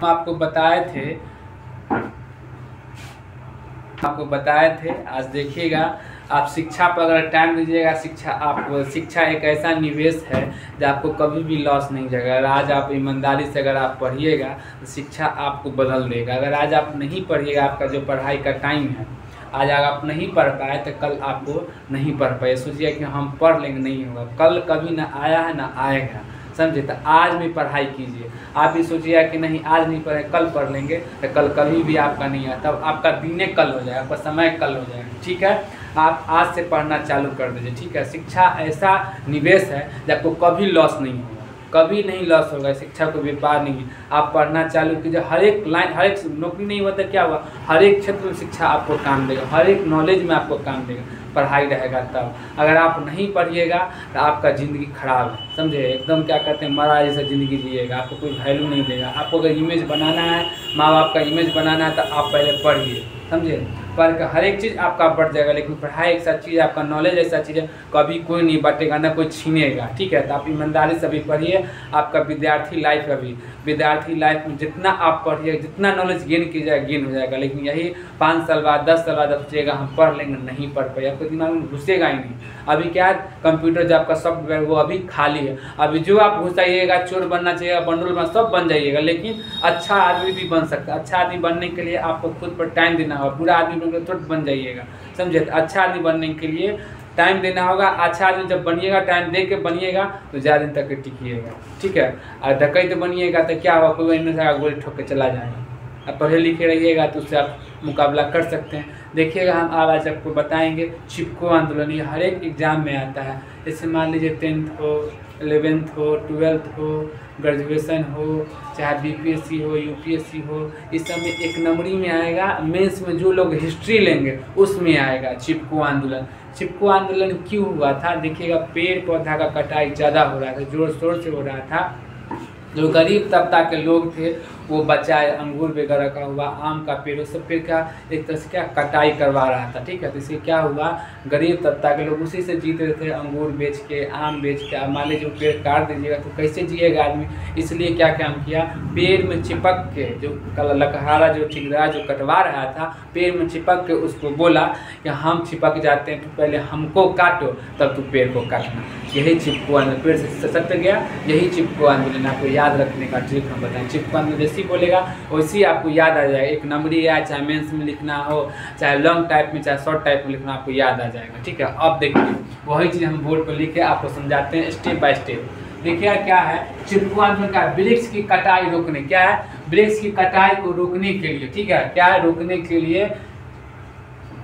हम आपको बताए थे आज देखिएगा। आप शिक्षा पर अगर टाइम दीजिएगा, शिक्षा एक ऐसा निवेश है जो आपको कभी भी लॉस नहीं जाएगा। अगर आज आप ईमानदारी से अगर आप पढ़िएगा तो शिक्षा आपको बदल देगा। अगर आज आप नहीं पढ़िएगा, आपका जो पढ़ाई का टाइम है, आज अगर आप नहीं पढ़ पाए तो कल आपको नहीं पढ़ पाए। सोचिए कि हम पढ़ लेंगे, नहीं होगा। कल कभी ना आया है ना आएगा, समझे। तो आज भी पढ़ाई कीजिए। आप भी सोचिएगा कि नहीं आज नहीं पढ़े, कल पढ़ लेंगे, तो कल कभी भी आपका नहीं आया। तब आपका दिने कल हो जाएगा, आपका समय कल हो जाएगा। ठीक है, आप आज से पढ़ना चालू कर दीजिए। ठीक है, शिक्षा ऐसा निवेश है जो आपको कभी लॉस नहीं होगा, कभी नहीं लॉस होगा। शिक्षा को व्यापार नहीं, आप पढ़ना चालू कीजिए। हर एक लाइन, हर एक नौकरी नहीं होता क्या हुआ, हर एक क्षेत्र में शिक्षा आपको काम देगा, हर एक नॉलेज में आपको काम देगा। पढ़ाई रहेगा तब। अगर आप नहीं पढ़िएगा तो आपका ज़िंदगी खराब है, समझे। एकदम क्या कहते हैं, मरा जैसा ज़िंदगी जिएगा, आपको कोई वैल्यू नहीं देगा। आपको अगर इमेज बनाना है, माँ बाप का इमेज बनाना है, तो आप पहले पढ़िए, समझे। पढ़ कर हर एक चीज़ आपका बढ़ जाएगा। लेकिन पढ़ाई ऐसा चीज़ है, आपका नॉलेज ऐसा चीज़ है, कभी कोई नहीं बांटेगा, ना कोई छीनेगा। ठीक है, तो आप ईमानदारी से भी पढ़िए। आपका विद्यार्थी लाइफ में जितना आप पढ़िए, जितना नॉलेज गेन कीजिएगा, गेन हो जाएगा। लेकिन यही 5 साल बाद, 10 साल बाद आप सोचिएगा हम पढ़ लेंगे, नहीं पढ़ पाए, आपके दिमाग में घुसेगा ही नहीं। अभी क्या है, कंप्यूटर जो आपका सॉफ्टवेयर वो अभी खाली है। अभी जो आप घुसाइएगा, चोर बनना चाहिए, बंडल बनना, सब बन जाइएगा। लेकिन अच्छा आदमी भी बन सकता है। अच्छा आदमी बनने के लिए आपको खुद पर टाइम देना होगा। बुरा आदमी बनकर तुरंत बन जाइएगा, समझे। अच्छा आदमी बनने के लिए टाइम देना होगा। अच्छा आदमी जब बनिएगा, टाइम दे के बनिएगा तो ज़्यादा दिन तक टिकिएगा। ठीक है, और डकैत बनिएगा तो क्या होगा, कोई नहीं से गोली ठोक के चला जाएगा। आप पढ़े लिखे रहिएगा तो उससे आप मुकाबला कर सकते हैं। देखिएगा, हम आज आपको बताएंगे चिपको आंदोलन। ये हर एक एग्ज़ाम में आता है। जैसे मान लीजिए 10th हो, 11th हो, 12th हो, ग्रेजुएशन हो, चाहे बीपीएससी हो, यूपीएससी हो, इस सब में 1 नंबरी में आएगा। मेंस में जो लोग हिस्ट्री लेंगे उसमें आएगा चिपको आंदोलन। चिपको आंदोलन क्यों हुआ था, देखिएगा। पेड़ पौधा का कटाई ज़्यादा हो रहा था, जोर शोर से हो रहा था। जो गरीब तबका के लोग थे वो बचाए, अंगूर वगैरह का हुआ, आम का पेड़, उस सब पेड़ का एक तरह से क्या कटाई करवा रहा था। ठीक है, तो इससे क्या हुआ, गरीब तबका के लोग उसी से जीते थे, अंगूर बेच के, आम बेच के। अब मान लीजिए पेड़ काट दीजिएगा तो कैसे जिएगा आदमी। इसलिए क्या काम किया, पेड़ में चिपक के, जो लकहारा जो ठेकेदार जो कटवा रहा था, पेड़ में चिपक के उसको बोला कि हम चिपक जाते हैं, तो पहले हमको काटो तब तू पेड़ को काटना। यही चिपको आंदोलन, पेड़ से सट गया, यही चिपको आंदोलन। आपको याद रखने का ट्रिक हम बताएं। चिपको आंदोलन जैसी बोलेगा वैसी आपको याद आ जाएगा। 1 नंबरी है, चाहे मेंस में लिखना हो, चाहे लॉन्ग टाइप में, चाहे शॉर्ट टाइप में लिखना, आपको याद आ जाएगा। ठीक है, अब देखिए वही चीज़ हम बोर्ड पर लिख के आपको समझाते हैं स्टेप बाय स्टेप। देखिए क्या है चिपको आंदोलन का, वृक्ष की कटाई रोकने। क्या है, वृक्ष की कटाई को रोकने के लिए। ठीक है, क्या है, रोकने के लिए।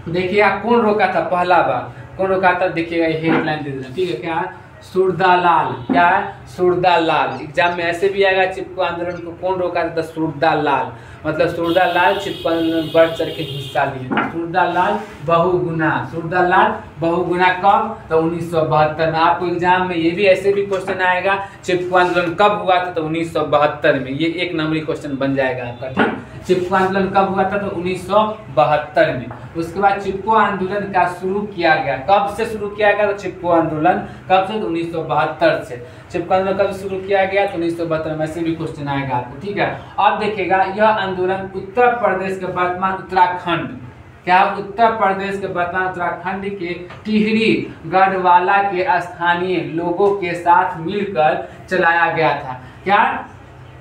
देखिए कौन रोका था, पहला बार कौन रोका था, देखिएगा हेडलाइन दे देना। ठीक है, क्या है, सूरदालाल। क्या है, सूरदालाल। एग्जाम में ऐसे भी आएगा, चिपको आंदोलन को कौन रोका था, सूरदालाल। मतलब सूरदालाल चिपको आंदोलन में बढ़ चढ़ के हिस्सा लिए। सूरदालाल बहुगुना, सूरदालाल बहुगुना कब, तो 1972 में। आपको एग्जाम में ये भी ऐसे भी क्वेश्चन आएगा, चिपको आंदोलन कब हुआ था, तो 1972 में। ये 1 नंबरी क्वेश्चन बन जाएगा आपका। ठीक, चिपको आंदोलन कब हुआ था, तो 1972 में। उसके बाद चिपको आंदोलन का शुरू किया गया, कब से शुरू किया गया, तो चिपको आंदोलन कब से, 1972 से। चिपको आंदोलन कब शुरू किया गया, तो 1972 में। ऐसे भी क्वेश्चन आएगा आपको। ठीक है, अब देखिएगा यह आंदोलन उत्तर प्रदेश के वर्तमान उत्तराखंड, क्या उत्तर प्रदेश के वर्तमान उत्तराखंड के टिहरी गढ़वाला के स्थानीय लोगों के साथ मिलकर चलाया गया था। क्या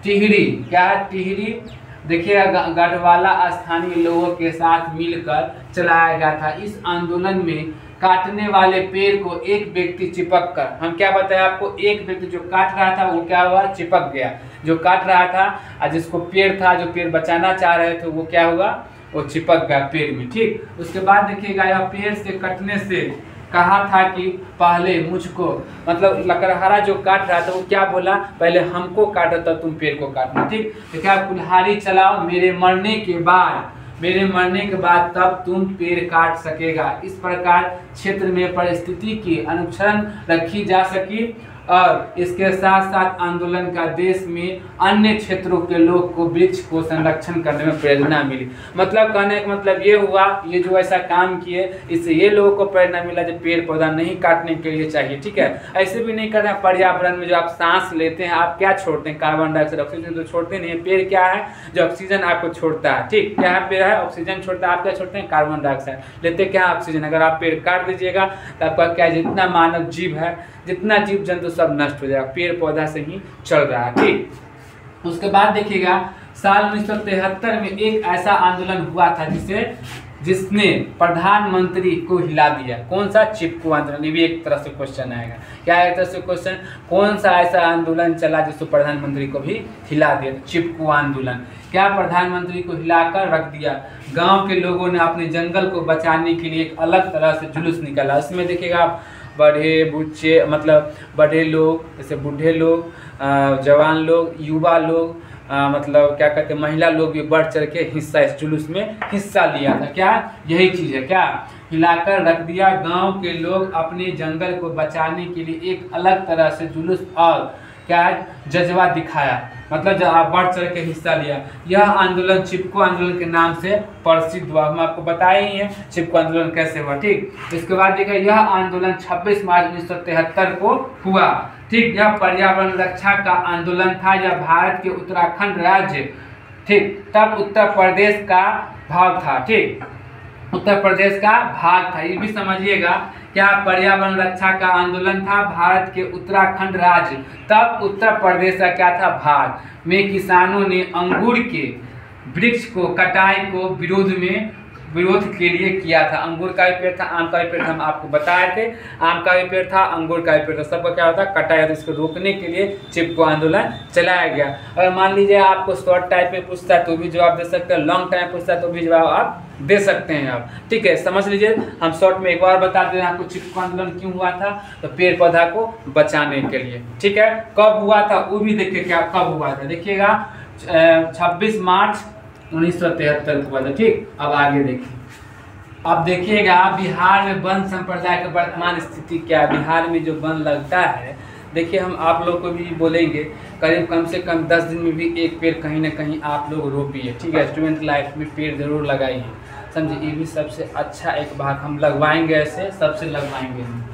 टिहरी, क्या है, टिहरी देखिएगा गढ़वाला स्थानीय लोगों के साथ मिलकर चलाया गया था। इस आंदोलन में काटने वाले पेड़ को एक व्यक्ति चिपक कर, हम क्या बताया आपको, एक व्यक्ति जो काट रहा था वो क्या हुआ, चिपक गया। जो काट रहा था और जिसको पेड़ था, जो पेड़ बचाना चाह रहे थे, वो क्या हुआ, वो चिपक गया पेड़ में। ठीक, उसके बाद देखिएगा यह पेड़ से कटने से कहा था कि पहले मुझको, मतलब लकड़हारा जो काट रहा था वो क्या बोला, पहले हमको काटो तब तुम पेड़ को काटना। ठीक, तो क्या, कुल्हाड़ी चलाओ मेरे मरने के बाद तब तुम पेड़ काट सकेगा। इस प्रकार क्षेत्र में परिस्थिति की अनुक्षण रखी जा सकी और इसके साथ साथ आंदोलन का देश में अन्य क्षेत्रों के लोग को वृक्ष को संरक्षण करने में प्रेरणा मिली। मतलब कहने का मतलब ये हुआ, ये जो ऐसा काम किए इससे ये लोगों को प्रेरणा मिला जो पेड़ पौधा नहीं काटने के लिए चाहिए। ठीक है, ऐसे भी नहीं करना। पर्यावरण में जो आप सांस लेते हैं आप क्या छोड़ते हैं? कार्बन डाइऑक्साइड, ऑक्सीजन तो छोड़ते नहीं है। पेड़ क्या है? जो ऑक्सीजन आपको छोड़ता है। ठीक, क्या है? पेड़ है ऑक्सीजन छोड़ता है, आप क्या छोड़ते हैं? Carbon dioxide. लेते क्या है? ऑक्सीजन। अगर आप पेड़ काट दीजिएगा तो आपका क्या, जितना मानव जीव है, जितना जीव जंतु सब नष्ट हो जाएगा। पेड़ पौधा से ही चल रहा है। ठीक, उसके बाद देखिएगा साल 1973 में एक ऐसा आंदोलन हुआ था जिसने प्रधानमंत्री को हिला दिया। कौन सा? चिपको आंदोलन। ये भी एक तरह से क्वेश्चन आएगा। क्या है एक तरह से क्वेश्चन? कौन सा ऐसा आंदोलन चला जिसको प्रधानमंत्री को भी हिला दिया? चिपको आंदोलन। क्या प्रधानमंत्री को हिलाकर रख दिया? गांव के लोगों ने अपने जंगल को बचाने के लिए एक अलग तरह से जुलूस निकाला। इसमें देखिएगा आप बड़े बुच्चे, मतलब बड़े लोग, जैसे बूढ़े लोग, जवान लोग, युवा लोग, मतलब क्या कहते हैं, महिला लोग भी बढ़ चढ़ के हिस्सा, इस जुलूस में हिस्सा लिया था। क्या यही चीज़ है? क्या हिलाकर रख दिया। गांव के लोग अपने जंगल को बचाने के लिए एक अलग तरह से जुलूस और क्या है, जज्बा दिखाया। मतलब जब आप बढ़ चढ़ के हिस्सा लिया। यह आंदोलन चिपको आंदोलन के नाम से प्रसिद्ध हुआ। हम आपको बताए ही हैं चिपको आंदोलन कैसे हुआ। ठीक, इसके बाद देखिए यह आंदोलन 26 मार्च 1973 को हुआ। ठीक, यह पर्यावरण रक्षा का आंदोलन था। यह भारत के उत्तराखंड राज्य, ठीक, तब उत्तर प्रदेश का भाग था। ठीक, उत्तर प्रदेश का भाग था। ये भी समझिएगा, क्या पर्यावरण रक्षा का आंदोलन था। भारत के उत्तराखंड राज्य, तब उत्तर प्रदेश का क्या था, भाग में किसानों ने अंगूर के वृक्ष को कटाई को विरोध के लिए किया था। अंगूर का भी पेड़ था, आम का भी पेड़ था, हम आपको बताए थे। आम का भी पेड़ था, अंगूर का भी पेड़ था, सबका क्या होता है, कटाई होता है। इसको रोकने के लिए चिपको आंदोलन चलाया गया। अगर मान लीजिए आपको शॉर्ट टाइप में पूछता है तो भी जवाब दे सकते हैं, लॉन्ग टाइम पूछता है तो भी जवाब आप दे सकते हैं आप। ठीक है, समझ लीजिए। हम शॉर्ट में एक बार बता दें आपको चिपको आंदोलन क्यों हुआ था, तो पेड़ पौधा को बचाने के लिए। ठीक है, कब हुआ था वो भी देखिए, क्या कब हुआ था देखिएगा, 26 मार्च 1973 को हुआ था। ठीक, अब आगे देखिए। अब देखिएगा बिहार में वन संप्रदाय का वर्तमान स्थिति क्या है। बिहार में जो वन लगता है, देखिए हम आप लोग को भी बोलेंगे, करीब कम से कम 10 दिन में भी एक पेड़ कहीं ना कहीं आप लोग रोपिए। ठीक है, स्टूडेंट लाइफ में पेड़ जरूर लगाइए, समझिए। ये भी सबसे अच्छा एक भाग हम लगवाएंगे, ऐसे सबसे लगवाएंगे हम।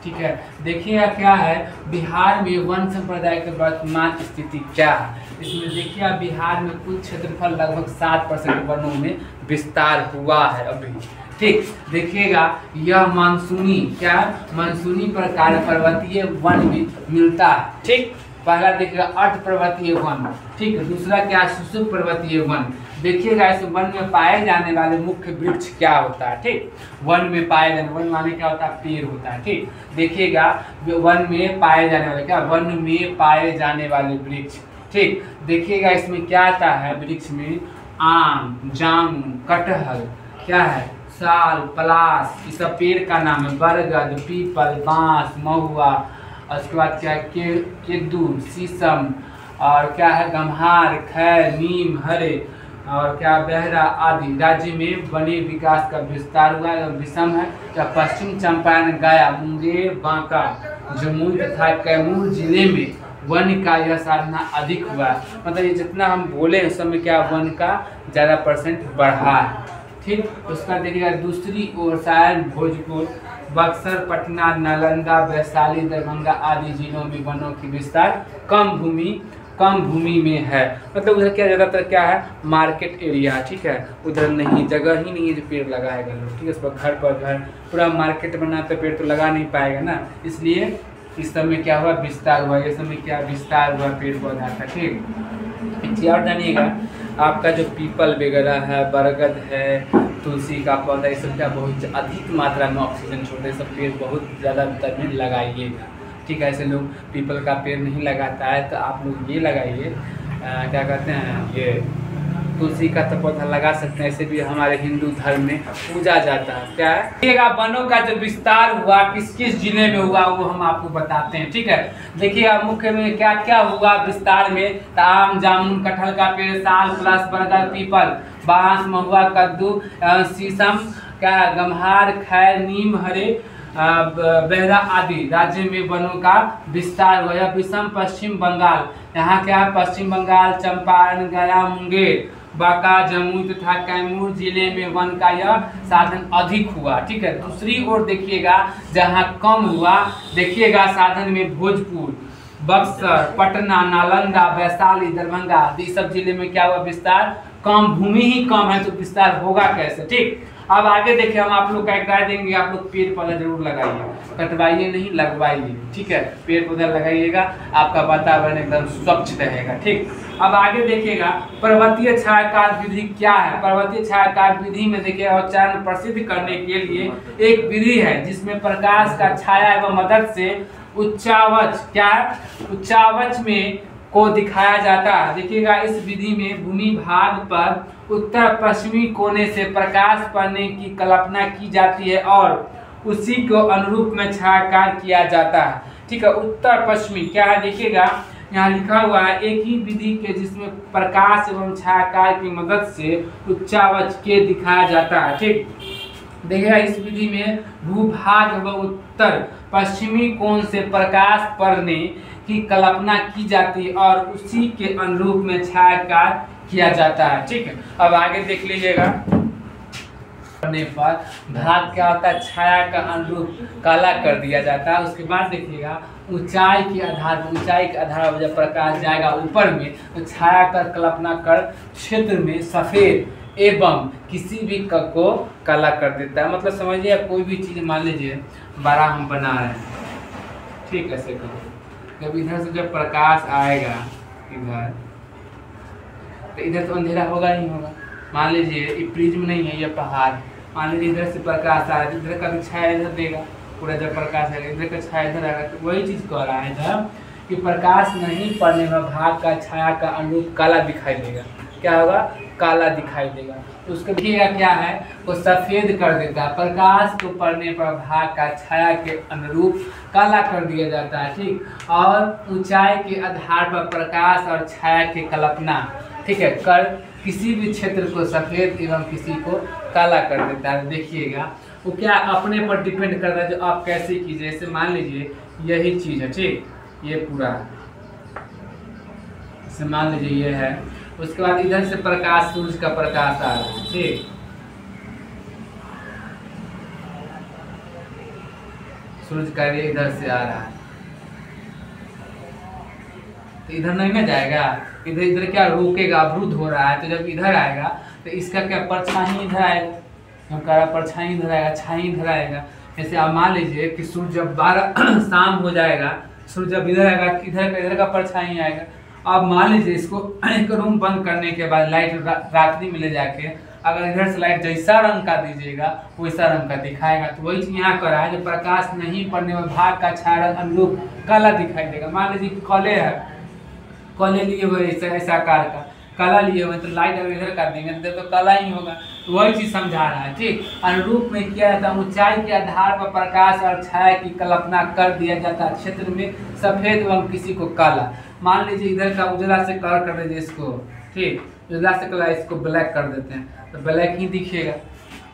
ठीक है, देखिएगा क्या है बिहार में वन संप्रदाय की वर्तमान स्थिति क्या है। इसमें देखिए बिहार में कुल क्षेत्रफल लगभग 7% वनों में विस्तार हुआ है अभी। ठीक, देखिएगा यह मानसूनी, क्या मानसूनी प्रकार पर्वतीय वन में मिलता है। ठीक, पहला देखिएगा अर्ध पर्वतीय वन। ठीक, दूसरा क्या, शुष्क पर्वतीय वन। देखिएगा इस वन में पाए जाने वाले मुख्य वृक्ष क्या होता है। ठीक, वन में पाए जाने, वन माने क्या होता है, पेड़ होता है। ठीक, देखिएगा वन में पाए जाने वाले, क्या वन में पाए जाने वाले वृक्ष। ठीक, देखिएगा इसमें क्या आता है वृक्ष में, आम, जामुन, कटहल, क्या है, साल, पलाश, ये सब पेड़ का नाम है। बरगद, पीपल, बांस, महुआ, उसके बाद क्या है, केदू, शीशम, और क्या है, गम्हार, खैर, नीम, हरे, और क्या बहरा आदि। राज्य में वनी विकास का विस्तार हुआ है, विषम है। क्या पश्चिम चंपारण, गया, मुंगेर, बांका, जमुई तथा कैमूर जिले में वन का यह साधना अधिक हुआ है। मतलब ये जितना हम बोले उस समय क्या वन का ज़्यादा % बढ़ा है। ठीक, उसका देखिएगा दूसरी ओर सारण, भोजपुर, बक्सर, पटना, नालंदा, वैशाली, दरभंगा आदि जिलों में वनों की विस्तार कम भूमि में है। मतलब उधर क्या ज़्यादातर क्या है, मार्केट एरिया। ठीक है, उधर नहीं, जगह ही नहीं है जो पेड़ लगाएगा लोग। ठीक है, इस पर घर पर घर पूरा मार्केट बना तो पेड़ तो लगा नहीं पाएगा ना, इसलिए इस समय क्या हुआ, विस्तार हुआ। ये समय क्या विस्तार हुआ पेड़ पौधा का। ठीक, एक और जानिएगा, आपका जो पीपल वगैरह है, बरगद है, तुलसी का पौधा, ये सब क्या बहुत अधिक मात्रा में ऑक्सीजन छोड़ते हैं। सब पेड़ बहुत ज़्यादा में लगाइएगा। ठीक है, ऐसे लोग पीपल का पेड़ नहीं लगाता है तो आप लोग ये लगाइए, क्या कहते हैं, ये तुलसी का तो पौधा लगा सकते हैं। ऐसे भी हमारे हिंदू धर्म में पूजा जाता है। क्या है, देखिएगा वनों का जो विस्तार हुआ किस किस जिले में हुआ वो हम आपको बताते हैं। ठीक है, देखिएगा मुख्य में क्या क्या हुआ विस्तार में, आम, जामुन, कटहल का पेड़, साल, पलाश, बरगद, पीपल, बांस, महुआ, कद्दू, शीशम, क्या गम्हार, खैर, नीम, हरे, बेहरा आदि राज्य में वनों का विस्तार हुआ। यह विषम पश्चिम बंगाल, यहाँ क्या है, पश्चिम बंगाल, चंपारण, गया, मुंगेर, बांका, जमुई तथा कैमूर जिले में वन का यह साधन अधिक हुआ। ठीक है। दूसरी ओर देखिएगा जहाँ कम हुआ, देखिएगा साधन में भोजपुर, बक्सर, पटना, नालंदा, वैशाली, दरभंगा, ये सब जिले में क्या हुआ, विस्तार कम, भूमि ही कम है तो विस्तार होगा कैसे। ठीक। अब आगे देखिए, हम आप लोग का एक राय देंगे, आप लोग पेड़ पौधा जरूर लगाइए, कटवाइए नहीं, लगवाइए। ठीक है। पेड़ पौधा लगाइएगा, आपका वातावरण एकदम स्वच्छ रहेगा। ठीक। अब आगे देखिएगा पर्वतीय छायाकार विधि क्या है। पर्वतीय छायाकार विधि में देखिए उच्चारण प्रसिद्ध करने के लिए एक विधि है जिसमें प्रकाश का छाया एवं मदद से उच्चावच, क्या है, उच्चावच में को दिखाया जाता है। देखिएगा इस विधि में भूमि भाग पर उत्तर पश्चिमी कोने से प्रकाश पड़ने की कल्पना की जाती है और उसी को अनुरूप में छायाकार किया जाता है। ठीक है। उत्तर पश्चिमी क्या है, देखिएगा यहाँ लिखा हुआ है एक ही विधि के जिसमें प्रकाश एवं छायाकार की मदद से उच्चावच के दिखाया जाता है। ठीक। देखिएगा इस विधि में भूभाग व उत्तर पश्चिमी कोण से प्रकाश पड़ने की कल्पना की जाती है और उसी के अनुरूप में छायाकार किया जाता है। ठीक है। अब आगे देख लीजिएगा, करने पर भाग क्या होता है, छाया का अनुरूप काला कर दिया जाता है। उसके बाद देखिएगा ऊंचाई के आधार पर, ऊंचाई के आधार पर जब प्रकाश जाएगा ऊपर में तो छाया कर कल्पना कर क्षेत्र में सफेद एवं किसी भी को काला कर देता है। मतलब समझिए कोई भी चीज़ मान लीजिए बड़ा हम बना रहे हैं, ठीक है, ऐसे करो, जब इधर से जब प्रकाश आएगा इधर तो इधर तो अंधेरा होगा ही होगा। मान लीजिए ये प्रिज्म नहीं है, ये पहाड़, मान लीजिए इधर से प्रकाश आ रहा है, इधर का भी छाया इधर देगा, पूरा जब प्रकाश आएगा इधर का छाया इधर आएगा। तो वही चीज़ कह रहा है इधर कि प्रकाश नहीं पड़ने में भाग का छाया का अनुरूप काला दिखाई देगा। क्या होगा, काला दिखाई देगा। तो उसको देखिएगा क्या है, वो सफ़ेद कर देता है। प्रकाश को पड़ने पर भाग का छाया के अनुरूप काला कर दिया जाता है। ठीक। और ऊंचाई के आधार पर प्रकाश और छाया की कल्पना, ठीक है, कर किसी भी क्षेत्र को सफ़ेद एवं किसी को काला कर देता है। देखिएगा वो क्या अपने पर डिपेंड करता है जो आप कैसे कीजिए। जैसे मान लीजिए यही चीज़ है, ठीक, ये पूरा जैसे मान लीजिए ये है, उसके बाद इधर से प्रकाश, सूरज का प्रकाश आ रहा है, ठीक, सूरज का रे इधर से आ रहा है तो इधर नहीं ना जाएगा, इधर इधर क्या रोकेगा, अवरुद्ध हो रहा है। तो जब इधर आएगा तो इसका क्या परछाई इधर आएगा, हम कह रहा परछाई इधर आएगा, छाई इधर आएगा। जैसे आप मान लीजिए कि सूरज जब 12 शाम हो जाएगा, सूरज जब इधर आएगा इधर का परछाई आएगा। अब मान लीजिए इसको एक रूम बंद करने के बाद लाइट रात्रि में ले जाके अगर इधर से लाइट जैसा रंग का दीजिएगा वैसा रंग का दिखाएगा। तो वही चीज़ यहाँ करा है, जब प्रकाश नहीं पड़ने में भाग का छाया रंग अनुरूप काला दिखाई देगा। मान लीजिए कले है, कले लिए हुए ऐसा आकार का काला लिए हुए तो लाइट अगर इधर कर देंगे तो काला ही होगा। तो वही चीज़ समझा रहा है। ठीक। अनुरूप में किया जाता है, ऊंचाई के आधार पर प्रकाश और छाया की कल्पना कर दिया जाता है। क्षेत्र में सफ़ेद एवं किसी को काला। मान लीजिए इधर का उजला से कलर कर दीजिए इसको, ठीक, उजला से कलर इसको ब्लैक कर देते हैं तो ब्लैक ही दिखेगा।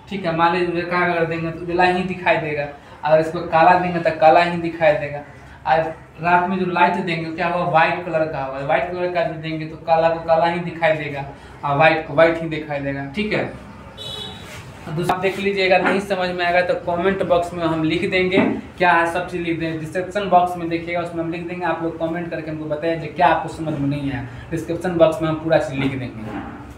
ठीक है। मान लीजिए उजला का अगर देंगे तो उजला ही दिखाई देगा, अगर इसको काला देंगे तो काला ही दिखाई देगा। आज रात में जो लाइट देंगे क्या होगा, व्हाइट कलर का होगा, व्हाइट कलर का जो देंगे तो काला को काला ही दिखाई देगा और व्हाइट को व्हाइट ही दिखाई देगा। ठीक है। दूसरा आप देख लीजिएगा, नहीं समझ में आएगा तो कमेंट बॉक्स में हम लिख देंगे, क्या है सब चीज़ लिख देंगे। डिस्क्रिप्शन बॉक्स में देखिएगा उसमें हम लिख देंगे, आप लोग कमेंट करके हमको बताइए क्या आपको समझ में नहीं आया, डिस्क्रिप्शन बॉक्स में हम पूरा चीज़ लिख देंगे।